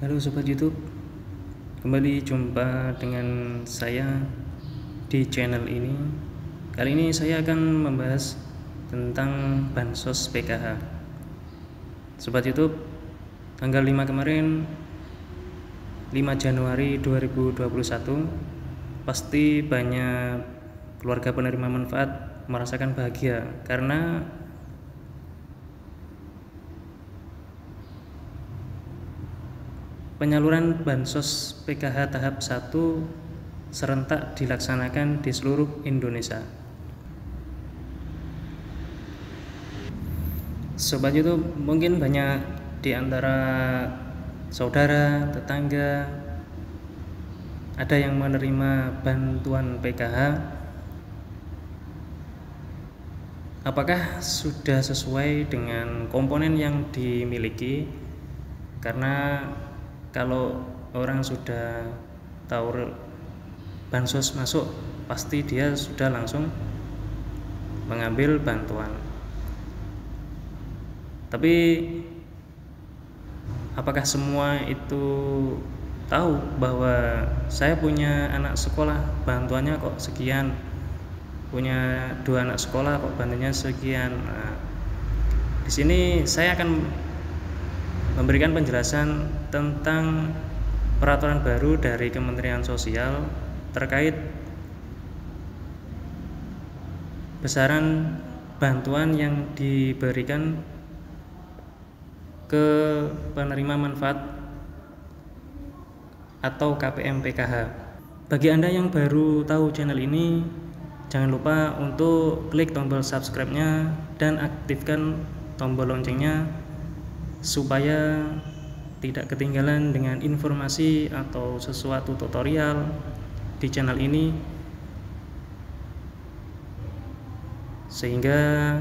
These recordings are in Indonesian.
Halo Sobat YouTube, kembali jumpa dengan saya di channel ini. Kali ini saya akan membahas tentang Bansos PKH. Sobat YouTube, tanggal 5 kemarin, 5 Januari 2021, pasti banyak keluarga penerima manfaat merasakan bahagia karena penyaluran Bansos PKH tahap 1 serentak dilaksanakan di seluruh Indonesia. Sobat YouTube, mungkin banyak di antara saudara, tetangga ada yang menerima bantuan PKH. Apakah sudah sesuai dengan komponen yang dimiliki? Karena kalau orang sudah tahu bansos masuk, pasti dia sudah langsung mengambil bantuan. Tapi apakah semua itu tahu bahwa saya punya anak sekolah, bantuannya kok sekian, punya 2 anak sekolah kok bantuannya sekian. Nah, di sini saya akan memberikan penjelasan tentang peraturan baru dari Kementerian Sosial terkait besaran bantuan yang diberikan ke penerima manfaat atau KPM PKH. Bagi Anda yang baru tahu channel ini, jangan lupa untuk klik tombol subscribe-nya dan aktifkan tombol loncengnya supaya tidak ketinggalan dengan informasi atau sesuatu tutorial di channel ini, sehingga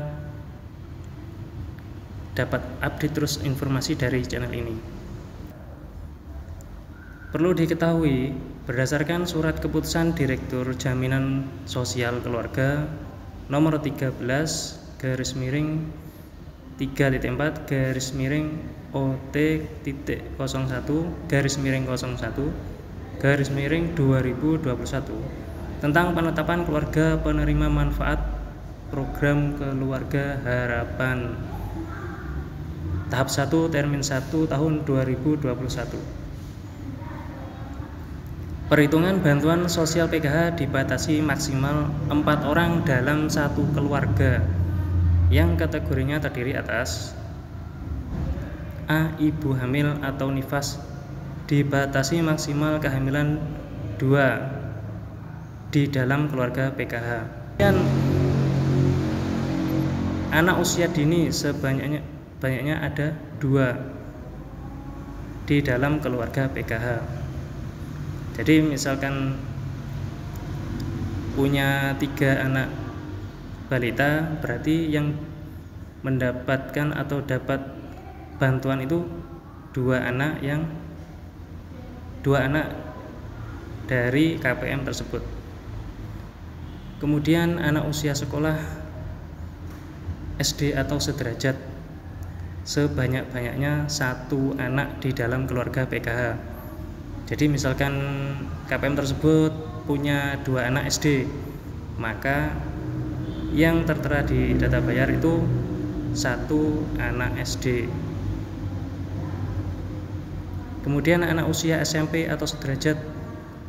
dapat update terus informasi dari channel ini. Perlu diketahui, berdasarkan surat keputusan Direktur Jaminan Sosial Keluarga nomor 13/OT-01/01/2021 tentang penetapan keluarga penerima manfaat program Keluarga Harapan tahap 1 termin 1 tahun 2021. Perhitungan bantuan sosial PKH dibatasi maksimal 4 orang dalam satu keluarga yang kategorinya terdiri atas: A. Ibu hamil atau nifas, dibatasi maksimal kehamilan 2 di dalam keluarga PKH. Dan anak usia dini banyaknya ada 2 di dalam keluarga PKH. Jadi misalkan punya 3 anak balita, berarti yang mendapatkan atau dapat bantuan itu 2 anak dari KPM tersebut. Kemudian anak usia sekolah SD atau sederajat, sebanyak-banyaknya 1 anak di dalam keluarga PKH. Jadi misalkan KPM tersebut punya 2 anak SD, maka yang tertera di data bayar itu 1 anak SD. Kemudian anak usia SMP atau sederajat,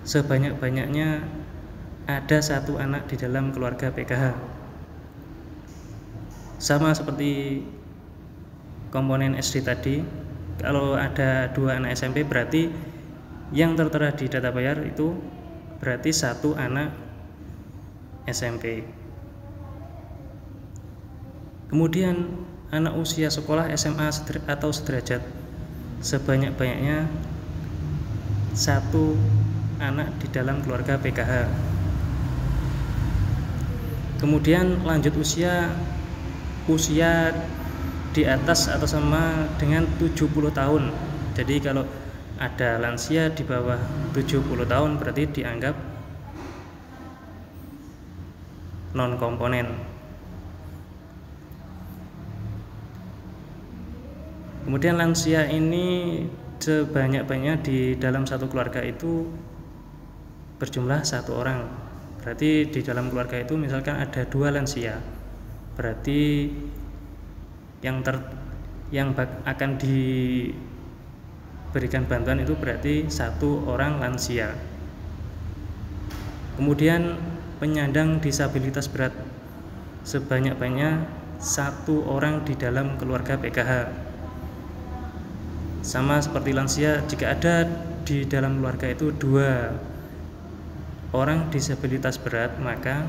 sebanyak-banyaknya ada 1 anak di dalam keluarga PKH. Sama seperti komponen SD tadi, kalau ada 2 anak SMP, berarti yang tertera di data bayar itu berarti 1 anak SMP. Kemudian anak usia sekolah SMA atau sederajat, sebanyak-banyaknya 1 anak di dalam keluarga PKH. Kemudian lanjut usia di atas atau sama dengan 70 tahun. Jadi kalau ada lansia di bawah 70 tahun berarti dianggap non komponen. Kemudian lansia ini sebanyak-banyaknya di dalam satu keluarga itu berjumlah 1 orang. Berarti di dalam keluarga itu misalkan ada 2 lansia, berarti yang akan diberikan bantuan itu berarti 1 orang lansia. Kemudian penyandang disabilitas berat, sebanyak-banyaknya 1 orang di dalam keluarga PKH. Sama seperti lansia, jika ada di dalam keluarga itu 2 orang disabilitas berat, maka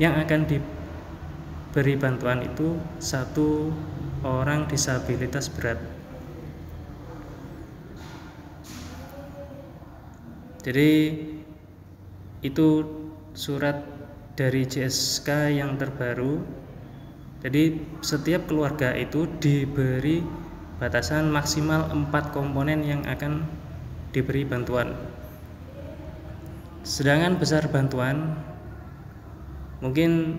yang akan diberi bantuan itu 1 orang disabilitas berat. Jadi itu surat dari JSK yang terbaru. Jadi setiap keluarga itu diberi batasan maksimal 4 komponen yang akan diberi bantuan. Sedangkan besar bantuan, mungkin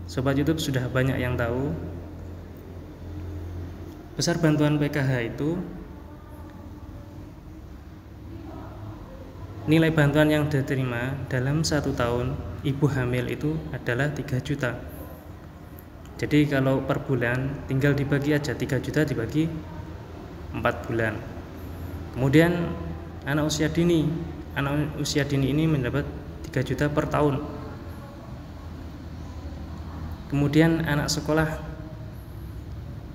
Sobat YouTube sudah banyak yang tahu, besar bantuan PKH itu nilai bantuan yang diterima dalam 1 tahun ibu hamil itu adalah 3 juta. Jadi kalau per bulan tinggal dibagi aja, 3 juta dibagi 4 bulan. Kemudian anak usia dini ini mendapat 3 juta per tahun. Kemudian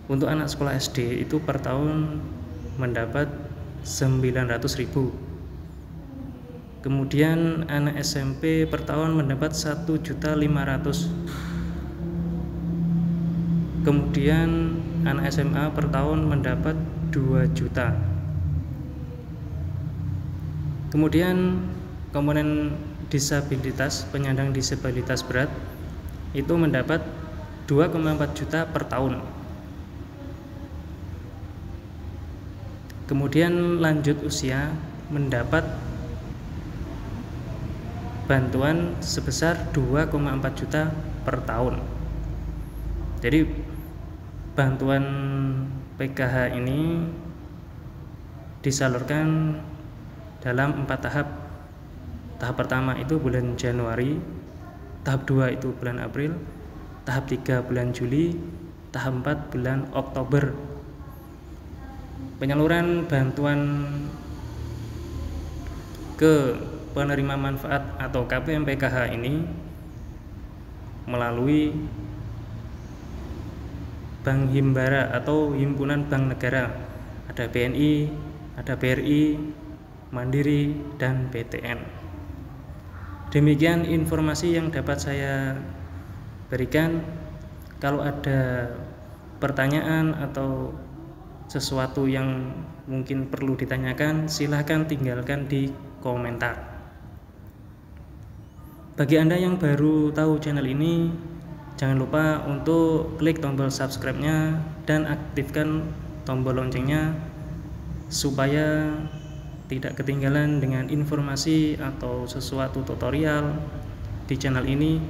untuk anak sekolah SD itu per tahun mendapat 900.000. Kemudian anak SMP per tahun mendapat 1.500.000. Kemudian anak SMA per tahun mendapat 2 juta. Kemudian komponen disabilitas, penyandang disabilitas berat itu mendapat 2,4 juta per tahun. Kemudian lanjut usia mendapat bantuan sebesar 2,4 juta per tahun. Jadi bantuan PKH ini disalurkan dalam 4 tahap. Tahap pertama itu bulan Januari, tahap 2 itu bulan April, tahap 3 bulan Juli, tahap 4 bulan Oktober. Penyaluran bantuan ke penerima manfaat atau KPM PKH ini melalui Bank Himbara atau Himpunan Bank Negara. Ada BNI, ada BRI, Mandiri, dan BTN. Demikian informasi yang dapat saya berikan. Kalau ada pertanyaan atau sesuatu yang mungkin perlu ditanyakan, silahkan tinggalkan di komentar. Bagi Anda yang baru tahu channel ini, jangan lupa untuk klik tombol subscribe-nya dan aktifkan tombol loncengnya supaya tidak ketinggalan dengan informasi atau sesuatu tutorial di channel ini,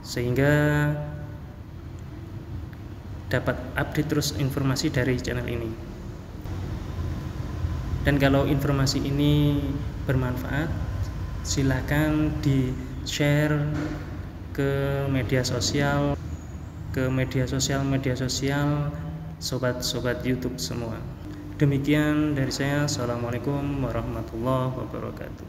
sehingga dapat update terus informasi dari channel ini. Dan kalau informasi ini bermanfaat, silakan di-share ke media sosial sobat-sobat YouTube semua. Demikian dari saya. Assalamualaikum warahmatullahi wabarakatuh.